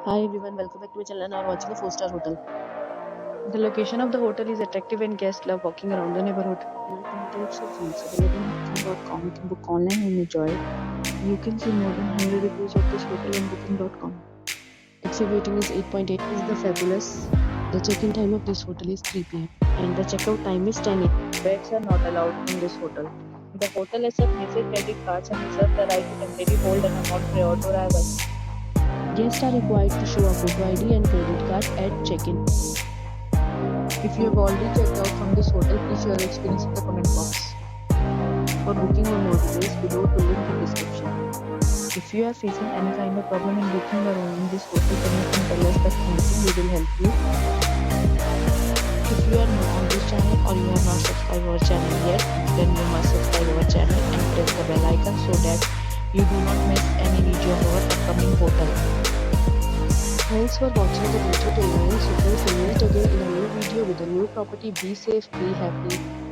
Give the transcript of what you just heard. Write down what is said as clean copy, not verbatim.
Hi everyone, welcome back to my channel and are watching a 4-star hotel. The location of the hotel is attractive and guests love walking around the neighborhood. There are 10 types of rooms available on booking.com. You can book online and enjoy it. You can see more than 100 reviews of this hotel on booking.com. Its rating is 8.8 is the fabulous. The check-in time of this hotel is 3 p.m. and the checkout time is 10 a.m. Pets are not allowed in this hotel. The hotel accepts major credit cards and reserves the right to temporarily hold an amount prior to arrival. Guests are required to show a photo ID and credit card at check-in. If you have already checked out from this hotel, please share your experience in the comment box. For booking or more details, below the link in description. If you are facing any kind of problem in booking a room in this hotel, then you can tell us that we will help you. If you are new on this channel or you have not subscribed our channel yet, then you must subscribe our channel and press the bell icon so that you do not miss any video of our upcoming hotel. Thanks for watching the video till now. So please meet again in a new video with a new property. Be safe, be happy.